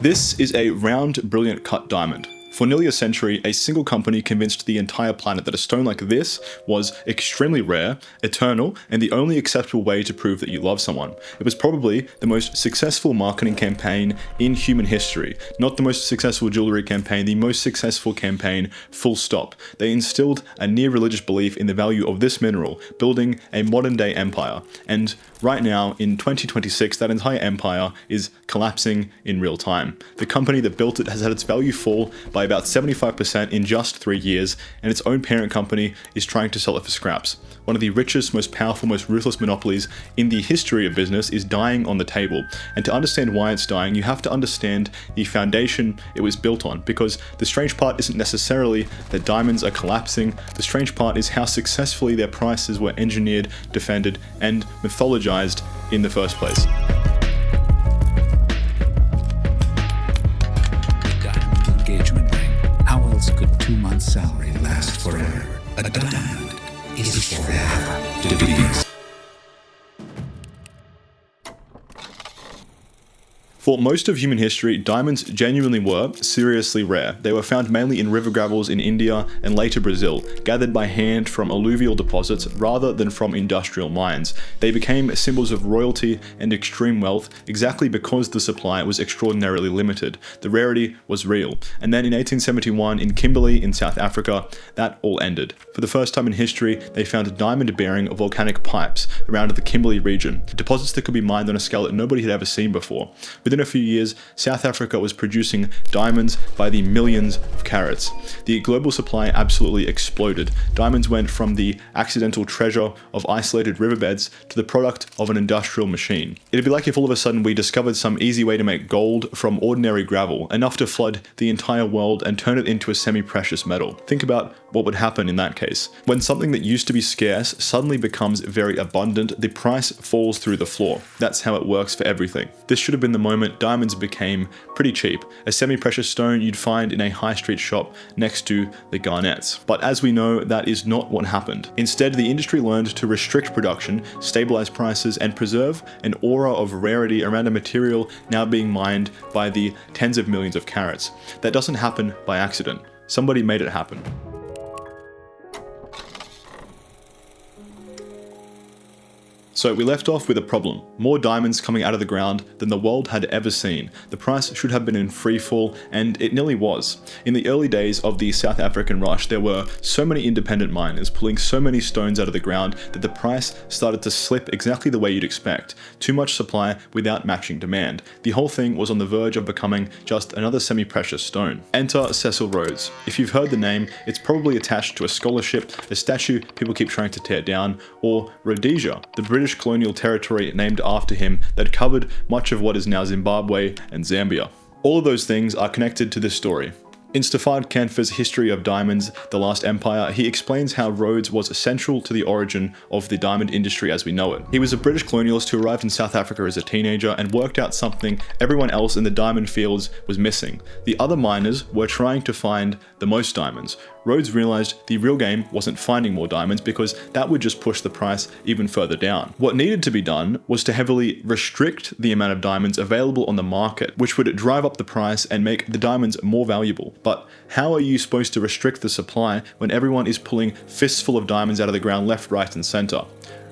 This is a round, brilliant cut diamond. For nearly a century, a single company convinced the entire planet that a stone like this was extremely rare, eternal, and the only acceptable way to prove that you love someone. It was probably the most successful marketing campaign in human history. Not the most successful jewellery campaign, the most successful campaign, full stop. They instilled a near religious belief in the value of this mineral, building a modern day empire. And right now, in 2026, that entire empire is collapsing in real time. The company that built it has had its value fall by about 75% in just 3 years, and its own parent company is trying to sell it for scraps. One of the richest, most powerful, most ruthless monopolies in the history of business is dying on the table. And to understand why it's dying, you have to understand the foundation it was built on, because the strange part isn't necessarily that diamonds are collapsing. The strange part is how successfully their prices were engineered, defended, and mythologized in the first place. Could 2 months' salary last forever? A diamond is forever to be. For most of human history, diamonds genuinely were seriously rare. They were found mainly in river gravels in India and later Brazil, gathered by hand from alluvial deposits rather than from industrial mines. They became symbols of royalty and extreme wealth exactly because the supply was extraordinarily limited. The rarity was real. And then in 1871 in Kimberley in South Africa, that all ended. For the first time in history, they found diamond-bearing volcanic pipes around the Kimberley region, deposits that could be mined on a scale that nobody had ever seen before. Within a few years, South Africa was producing diamonds by the millions of carats. The global supply absolutely exploded. Diamonds went from the accidental treasure of isolated riverbeds to the product of an industrial machine. It'd be like if all of a sudden we discovered some easy way to make gold from ordinary gravel, enough to flood the entire world and turn it into a semi-precious metal. Think about what would happen in that case. When something that used to be scarce suddenly becomes very abundant, the price falls through the floor. That's how it works for everything. This should have been the moment diamonds became pretty cheap, a semi-precious stone you'd find in a high street shop next to the garnets. But as we know, that is not what happened. Instead, the industry learned to restrict production, stabilize prices, and preserve an aura of rarity around a material now being mined by the tens of millions of carats. That doesn't happen by accident. Somebody made it happen. So we left off with a problem. More diamonds coming out of the ground than the world had ever seen. The price should have been in free fall, and it nearly was. In the early days of the South African rush, there were so many independent miners pulling so many stones out of the ground that the price started to slip exactly the way you'd expect. Too much supply without matching demand. The whole thing was on the verge of becoming just another semi-precious stone. Enter Cecil Rhodes. If you've heard the name, it's probably attached to a scholarship, a statue people keep trying to tear down, or Rhodesia, the British colonial territory named after him that covered much of what is now Zimbabwe and Zambia. All of those things are connected to this story. In Stefan Kanfer's History of Diamonds, The Last Empire, he explains how Rhodes was essential to the origin of the diamond industry as we know it. He was a British colonialist who arrived in South Africa as a teenager and worked out something everyone else in the diamond fields was missing. The other miners were trying to find the most diamonds. Rhodes realized the real game wasn't finding more diamonds because that would just push the price even further down. What needed to be done was to heavily restrict the amount of diamonds available on the market, which would drive up the price and make the diamonds more valuable. But how are you supposed to restrict the supply when everyone is pulling fistful of diamonds out of the ground left, right, and center?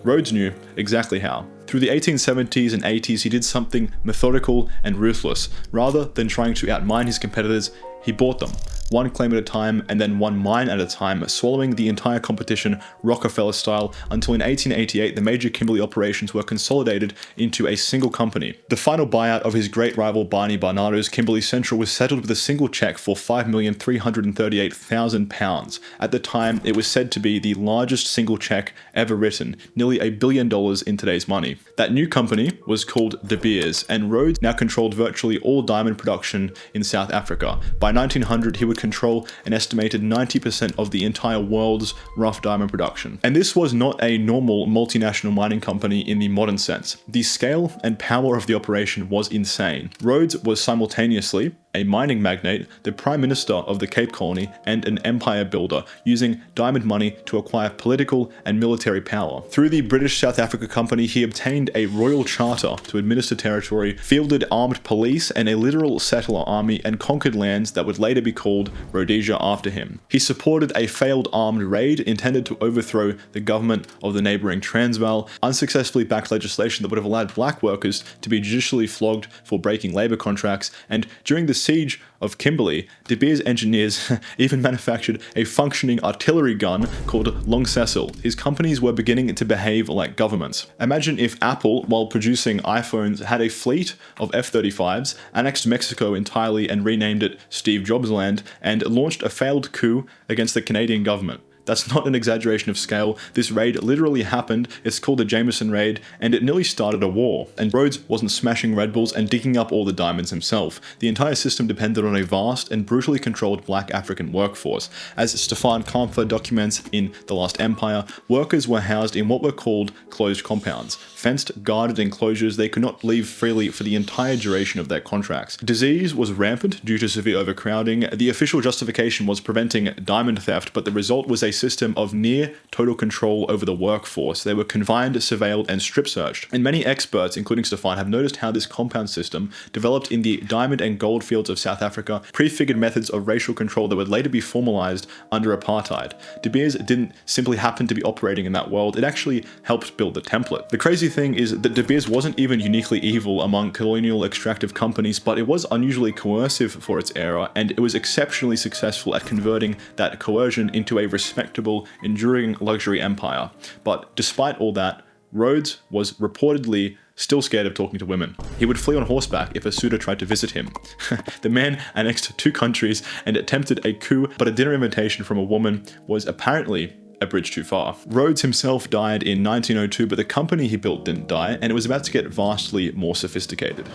Rhodes knew exactly how. Through the 1870s and 80s, he did something methodical and ruthless. Rather than trying to outmine his competitors, he bought them, one claim at a time and then one mine at a time, swallowing the entire competition Rockefeller style until in 1888 the major Kimberley operations were consolidated into a single company. The final buyout of his great rival Barney Barnardo's Kimberley Central was settled with a single check for £5,338,000. At the time, it was said to be the largest single check ever written, nearly $1 billion in today's money. That new company was called De Beers, and Rhodes now controlled virtually all diamond production in South Africa. By 1900, he would control an estimated 90% of the entire world's rough diamond production. And this was not a normal multinational mining company in the modern sense. The scale and power of the operation was insane. Rhodes was simultaneously a mining magnate, the Prime Minister of the Cape Colony, and an empire builder, using diamond money to acquire political and military power. Through the British South Africa Company, he obtained a royal charter to administer territory, fielded armed police and a literal settler army, and conquered lands that would later be called Rhodesia after him. He supported a failed armed raid intended to overthrow the government of the neighbouring Transvaal, unsuccessfully backed legislation that would have allowed black workers to be judicially flogged for breaking labour contracts, and during the siege of Kimberley, De Beers engineers even manufactured a functioning artillery gun called Long Cecil. His companies were beginning to behave like governments. Imagine if Apple, while producing iPhones, had a fleet of F-35s, annexed Mexico entirely and renamed it Steve Jobs Land, and launched a failed coup against the Canadian government. That's not an exaggeration of scale. This raid literally happened. It's called the Jameson Raid, and it nearly started a war. And Rhodes wasn't smashing Red Bulls and digging up all the diamonds himself. The entire system depended on a vast and brutally controlled black African workforce. As Stefan Kampfer documents in The Last Empire, workers were housed in what were called closed compounds. Fenced, guarded enclosures, they could not leave freely for the entire duration of their contracts. Disease was rampant due to severe overcrowding. The official justification was preventing diamond theft, but the result was a system of near total control over the workforce. They were confined, surveilled, and strip searched. And many experts, including Stefan, have noticed how this compound system developed in the diamond and gold fields of South Africa, prefigured methods of racial control that would later be formalized under apartheid. De Beers didn't simply happen to be operating in that world, it actually helped build the template. The crazy thing is that De Beers wasn't even uniquely evil among colonial extractive companies, but it was unusually coercive for its era, and it was exceptionally successful at converting that coercion into a respectable, enduring luxury empire. But despite all that, Rhodes was reportedly still scared of talking to women. He would flee on horseback if a suitor tried to visit him. The man annexed 2 countries and attempted a coup, but a dinner invitation from a woman was apparently a bridge too far. Rhodes himself died in 1902, but the company he built didn't die, and it was about to get vastly more sophisticated.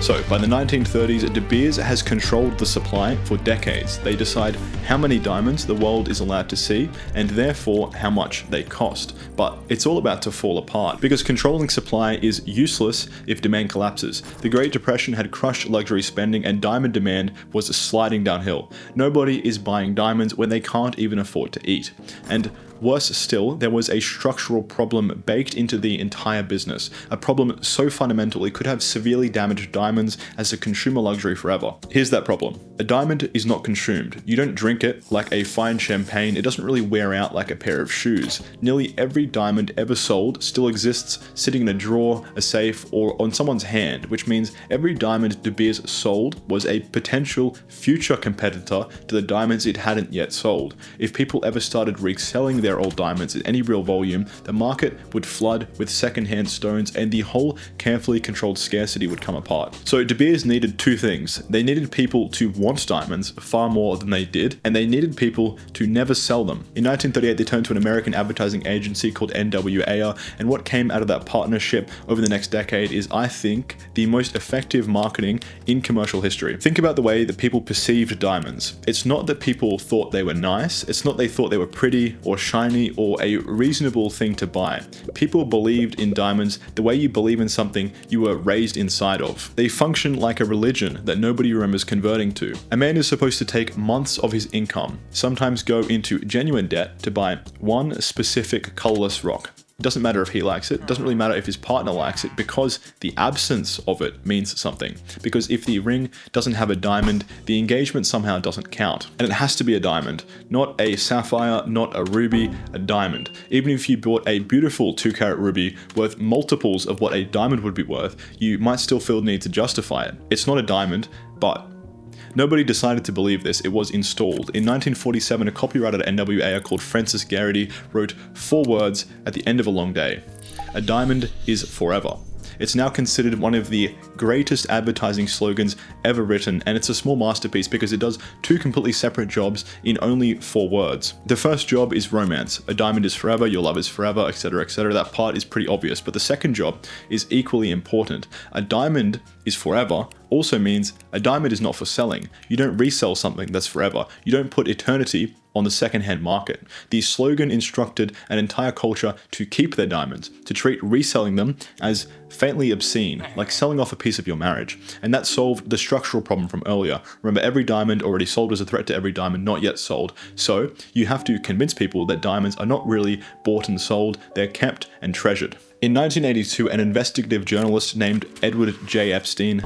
So, by the 1930s, De Beers has controlled the supply for decades. They decide how many diamonds the world is allowed to see, and therefore how much they cost. But it's all about to fall apart, because controlling supply is useless if demand collapses. The Great Depression had crushed luxury spending, and diamond demand was sliding downhill. Nobody is buying diamonds when they can't even afford to eat. And worse still, there was a structural problem baked into the entire business, a problem so fundamental it could have severely damaged diamonds as a consumer luxury forever. Here's that problem. A diamond is not consumed. You don't drink it like a fine champagne. It doesn't really wear out like a pair of shoes. Nearly every diamond ever sold still exists sitting in a drawer, a safe, or on someone's hand, which means every diamond De Beers sold was a potential future competitor to the diamonds it hadn't yet sold. If people ever started reselling their old diamonds in any real volume, the market would flood with secondhand stones and the whole carefully controlled scarcity would come apart. So De Beers needed 2 things. They needed people to want diamonds far more than they did, and they needed people to never sell them. In 1938, they turned to an American advertising agency called NWA, and what came out of that partnership over the next decade is, I think, the most effective marketing in commercial history. Think about the way that people perceived diamonds. It's not that people thought they were nice, it's not they thought they were pretty or shiny or a reasonable thing to buy. People believed in diamonds the way you believe in something you were raised inside of. They function like a religion that nobody remembers converting to. A man is supposed to take months of his income, sometimes go into genuine debt to buy one specific colorless rock. It doesn't matter if he likes it, doesn't really matter if his partner likes it, because the absence of it means something. Because if the ring doesn't have a diamond, the engagement somehow doesn't count. And it has to be a diamond, not a sapphire, not a ruby, a diamond. Even if you bought a beautiful 2-carat ruby worth multiples of what a diamond would be worth, you might still feel the need to justify it. It's not a diamond, but nobody decided to believe this, it was installed. In 1947, a copywriter at NWA called Francis Garrity wrote 4 words at the end of a long day. A diamond is forever. It's now considered one of the greatest advertising slogans ever written, and it's a small masterpiece because it does 2 completely separate jobs in only 4 words. The first job is romance. A diamond is forever, your love is forever, etc., etc. That part is pretty obvious, but the second job is equally important. A diamond is forever, also means a diamond is not for selling. You don't resell something that's forever. You don't put eternity on the second-hand market. The slogan instructed an entire culture to keep their diamonds, to treat reselling them as faintly obscene, like selling off a piece of your marriage. And that solved the structural problem from earlier. Remember, every diamond already sold was a threat to every diamond not yet sold. So you have to convince people that diamonds are not really bought and sold, they're kept and treasured. In 1982, an investigative journalist named Edward J. Epstein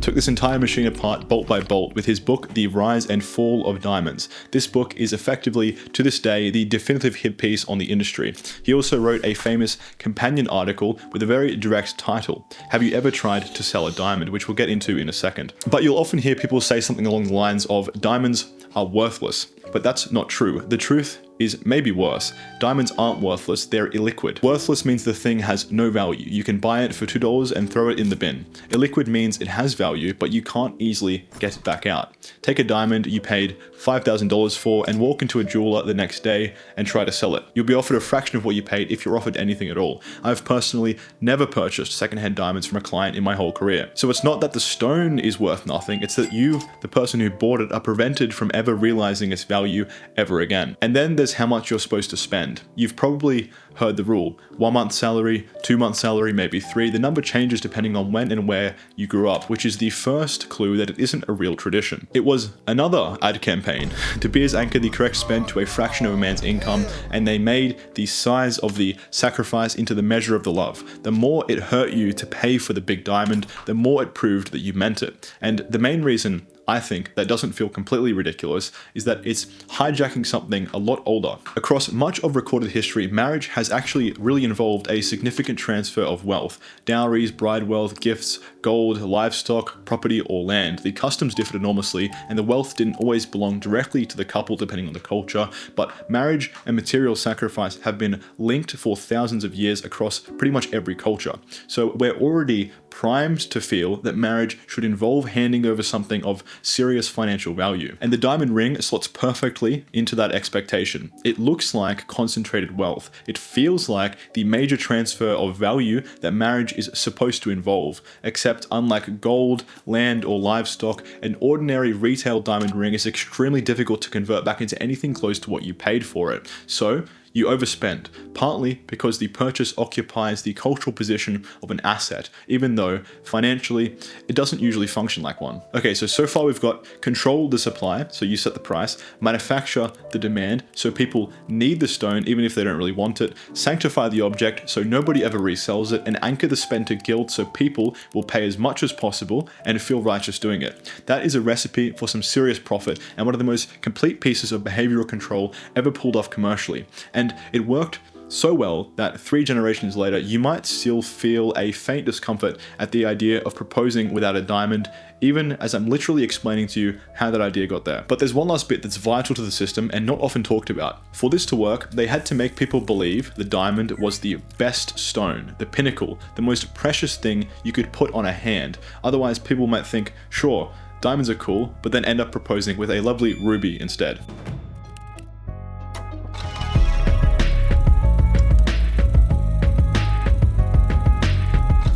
took this entire machine apart bolt by bolt with his book, The Rise and Fall of Diamonds. This book is effectively, to this day, the definitive hit piece on the industry. He also wrote a famous companion article with a very direct title, Have You Ever Tried to Sell a Diamond?, which we'll get into in a second. But you'll often hear people say something along the lines of, diamonds are worthless. But that's not true. The truth is maybe worse. Diamonds aren't worthless, they're illiquid. Worthless means the thing has no value. You can buy it for $2 and throw it in the bin. Illiquid means it has value, but you can't easily get it back out. Take a diamond you paid $5,000 for and walk into a jeweler the next day and try to sell it. You'll be offered a fraction of what you paid if you're offered anything at all. I've personally never purchased secondhand diamonds from a client in my whole career. So it's not that the stone is worth nothing, it's that you, the person who bought it, are prevented from ever realizing its value ever again. And then there's how much you're supposed to spend. You've probably heard the rule. 1 month's salary, 2 months salary, maybe 3. The number changes depending on when and where you grew up, which is the first clue that it isn't a real tradition. It was another ad campaign. De Beers anchored the correct spend to a fraction of a man's income, and they made the size of the sacrifice into the measure of the love. The more it hurt you to pay for the big diamond, the more it proved that you meant it. And the main reason I think that doesn't feel completely ridiculous is that it's hijacking something a lot older. Across much of recorded history, marriage has actually really involved a significant transfer of wealth. Dowries, bride wealth, gifts, gold, livestock, property, or land. The customs differed enormously, and the wealth didn't always belong directly to the couple depending on the culture, but marriage and material sacrifice have been linked for thousands of years across pretty much every culture. So we're already primed to feel that marriage should involve handing over something of serious financial value. And the diamond ring slots perfectly into that expectation. It looks like concentrated wealth. It feels like the major transfer of value that marriage is supposed to involve, except unlike gold, land, or livestock, an ordinary retail diamond ring is extremely difficult to convert back into anything close to what you paid for it. So you overspend, partly because the purchase occupies the cultural position of an asset, even though financially it doesn't usually function like one. Okay, so far we've got control the supply, so you set the price, manufacture the demand, so people need the stone even if they don't really want it, sanctify the object so nobody ever resells it, and anchor the spend to guilt so people will pay as much as possible and feel righteous doing it. That is a recipe for some serious profit and one of the most complete pieces of behavioral control ever pulled off commercially. And it worked so well that 3 generations later, you might still feel a faint discomfort at the idea of proposing without a diamond, even as I'm literally explaining to you how that idea got there. But there's one last bit that's vital to the system and not often talked about. For this to work, they had to make people believe the diamond was the best stone, the pinnacle, the most precious thing you could put on a hand. Otherwise, people might think, sure, diamonds are cool, but then end up proposing with a lovely ruby instead.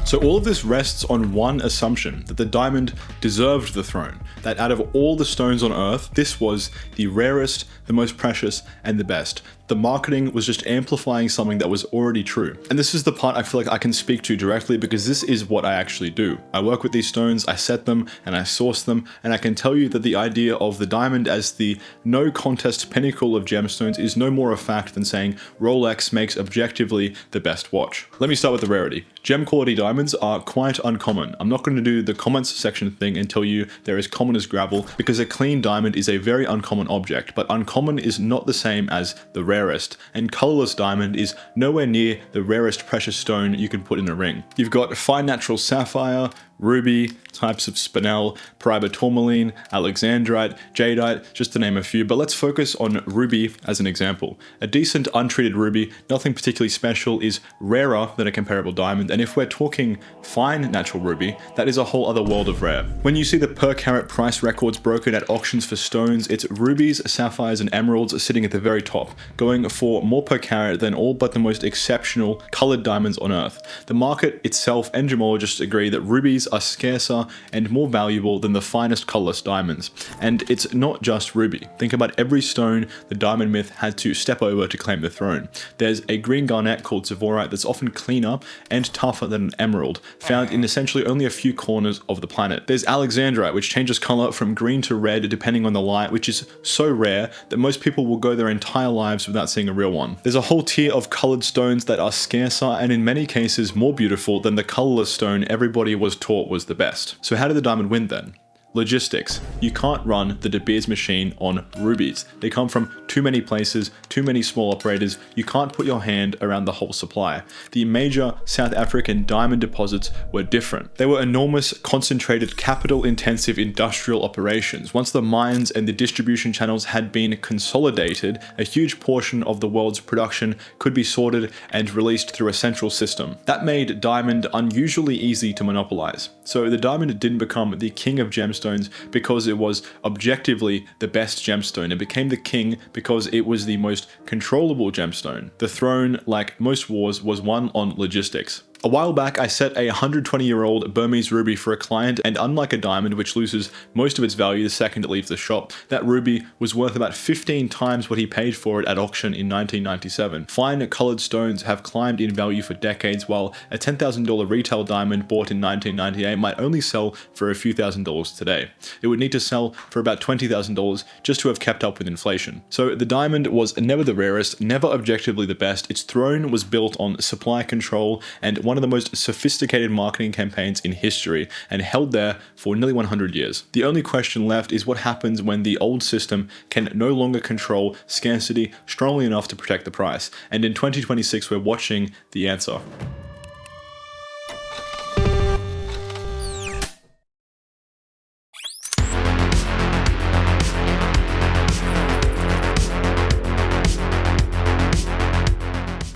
So all of this rests on one assumption, that the diamond deserved the throne, that out of all the stones on Earth, this was the rarest, the most precious, and the best. The marketing was just amplifying something that was already true. And this is the part I feel like I can speak to directly because this is what I actually do. I work with these stones, I set them, and I source them, and I can tell you that the idea of the diamond as the no contest pinnacle of gemstones is no more a fact than saying Rolex makes objectively the best watch. Let me start with the rarity. Gem quality diamonds are quite uncommon. I'm not going to do the comments section thing and tell you they're as common as gravel because a clean diamond is a very uncommon object, but uncommon is not the same as the rarest, and colorless diamond is nowhere near the rarest precious stone you can put in a ring. You've got fine natural sapphire, ruby, types of spinel, Paraiba tourmaline, alexandrite, jadeite, just to name a few, but let's focus on ruby as an example. A decent untreated ruby, nothing particularly special, is rarer than a comparable diamond, and if we're talking fine natural ruby, that is a whole other world of rare. When you see the per carat price records broken at auctions for stones, it's rubies, sapphires, and emeralds sitting at the very top, going for more per carat than all but the most exceptional colored diamonds on Earth. The market itself and gemologists agree that rubies are scarcer and more valuable than the finest colorless diamonds. And it's not just ruby. Think about every stone the diamond myth had to step over to claim the throne. There's a green garnet called tsavorite that's often cleaner and tougher than an emerald, found in essentially only a few corners of the planet. There's alexandrite, which changes color from green to red depending on the light, which is so rare that most people will go their entire lives without seeing a real one. There's a whole tier of colored stones that are scarcer and in many cases more beautiful than the colorless stone everybody was taught was the best. So how did the diamond win then? Logistics. You can't run the De Beers machine on rubies. They come from too many places, too many small operators. You can't put your hand around the whole supply. The major South African diamond deposits were different. They were enormous, concentrated, capital-intensive industrial operations. Once the mines and the distribution channels had been consolidated, a huge portion of the world's production could be sorted and released through a central system. That made diamond unusually easy to monopolize. So the diamond didn't become the king of gemstones because it was objectively the best gemstone. It became the king because it was the most controllable gemstone. The throne, like most wars, was won on logistics. A while back, I set a 120-year-old Burmese ruby for a client, and unlike a diamond, which loses most of its value the second it leaves the shop, that ruby was worth about 15 times what he paid for it at auction in 1997. Fine colored stones have climbed in value for decades, while a $10,000 retail diamond bought in 1998 might only sell for a few $1,000s today. It would need to sell for about $20,000 just to have kept up with inflation. So the diamond was never the rarest, never objectively the best. Its throne was built on supply control and one of the most sophisticated marketing campaigns in history, and held there for nearly 100 years. The only question left is what happens when the old system can no longer control scarcity strongly enough to protect the price. And in 2026, we're watching the answer.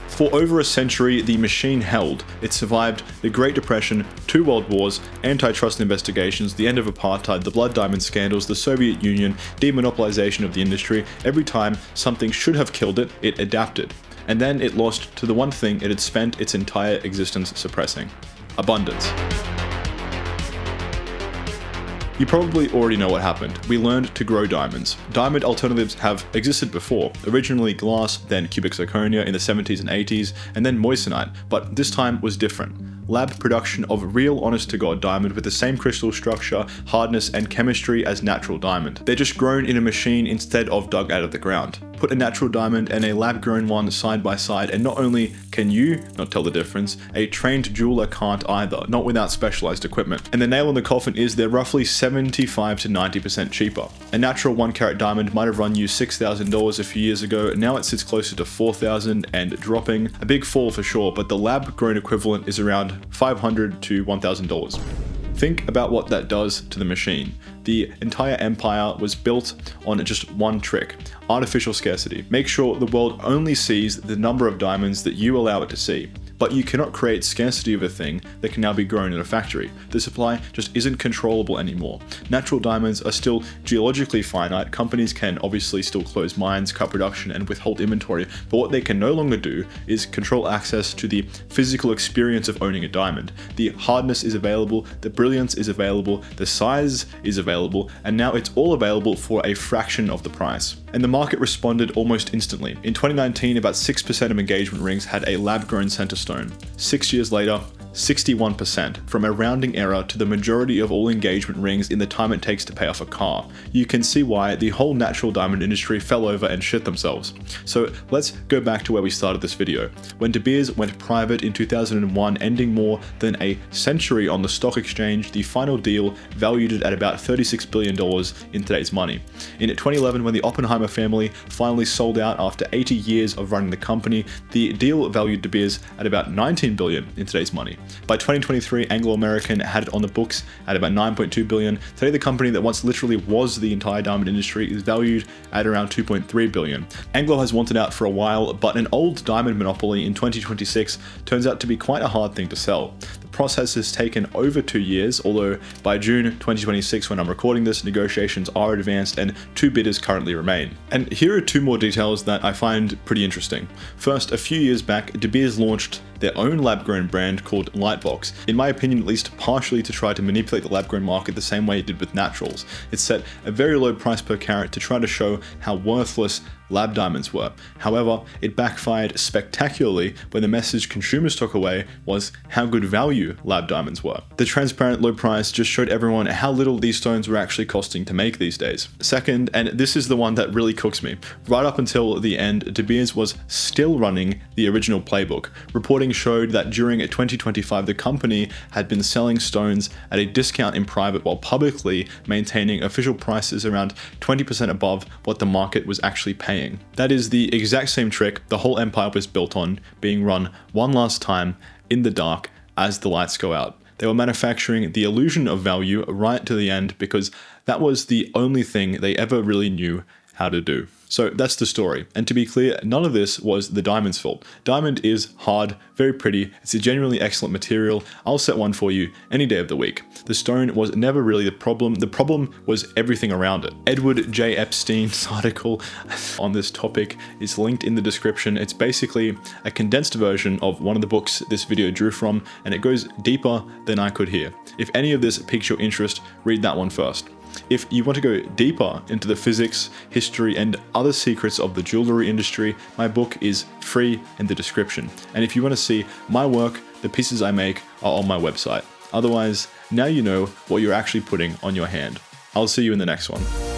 For over a century, the machine held. It survived the Great Depression, 2 world wars, antitrust investigations, the end of apartheid, the blood diamond scandals, the Soviet Union, demonopolization of the industry. Every time something should have killed it, it adapted. And then it lost to the one thing it had spent its entire existence suppressing: abundance. You probably already know what happened. We learned to grow diamonds. Diamond alternatives have existed before. Originally glass, then cubic zirconia in the 70s and 80s, and then moissanite, but this time was different. Lab production of real honest-to-God diamond with the same crystal structure, hardness, and chemistry as natural diamond. They're just grown in a machine instead of dug out of the ground. Put a natural diamond and a lab-grown one side by side, and not only can you not tell the difference, a trained jeweler can't either, not without specialized equipment. And the nail in the coffin is they're roughly 75 to 90% cheaper. A natural 1-carat diamond might have run you $6,000 a few years ago. Now it sits closer to $4,000 and dropping. A big fall for sure, but the lab-grown equivalent is around $500 to $1,000. Think about what that does to the machine. The entire empire was built on just one trick: artificial scarcity. Make sure the world only sees the number of diamonds that you allow it to see. But you cannot create scarcity of a thing that can now be grown in a factory. The supply just isn't controllable anymore. Natural diamonds are still geologically finite. Companies can obviously still close mines, cut production, and withhold inventory, but what they can no longer do is control access to the physical experience of owning a diamond. The hardness is available, the brilliance is available, the size is available, and now it's all available for a fraction of the price. And the market responded almost instantly. In 2019, about 6% of engagement rings had a lab-grown center stone. 6 years later, 61%, from a rounding error to the majority of all engagement rings in the time it takes to pay off a car. You can see why the whole natural diamond industry fell over and shit themselves. So let's go back to where we started this video. When De Beers went private in 2001, ending more than a century on the stock exchange, the final deal valued it at about $36 billion in today's money. In 2011, when the Oppenheimer family finally sold out after 80 years of running the company, the deal valued De Beers at about $19 billion in today's money. By 2023, Anglo American had it on the books at about $9.2 billion. Today, the company that once literally was the entire diamond industry is valued at around $2.3 billion. Anglo has wanted out for a while, but an old diamond monopoly in 2026 turns out to be quite a hard thing to sell. The process has taken over 2 years, although by June 2026, when I'm recording this, negotiations are advanced and 2 bidders currently remain. And here are 2 more details that I find pretty interesting. First, a few years back, De Beers launched their own lab-grown brand called Lightbox, in my opinion at least partially to try to manipulate the lab-grown market the same way it did with naturals. It set a very low price per carat to try to show how worthless lab diamonds were. However, it backfired spectacularly when the message consumers took away was how good value lab diamonds were. The transparent low price just showed everyone how little these stones were actually costing to make these days. Second, and this is the one that really cooks me, right up until the end, De Beers was still running the original playbook. Reporting showed that during 2025 the company had been selling stones at a discount in private while publicly maintaining official prices around 20% above what the market was actually paying. That is the exact same trick the whole empire was built on, being run one last time in the dark as the lights go out. They were manufacturing the illusion of value right to the end because that was the only thing they ever really knew how to do. So that's the story. And to be clear, none of this was the diamond's fault. Diamond is hard, very pretty, it's a genuinely excellent material. I'll set one for you any day of the week. The stone was never really the problem was everything around it. Edward J. Epstein's article on this topic is linked in the description. It's basically a condensed version of one of the books this video drew from, and it goes deeper than I could here. If any of this piques your interest, read that one first. If you want to go deeper into the physics, history, and other secrets of the jewellery industry, my book is free in the description. And if you want to see my work, the pieces I make are on my website. Otherwise, now you know what you're actually putting on your hand. I'll see you in the next one.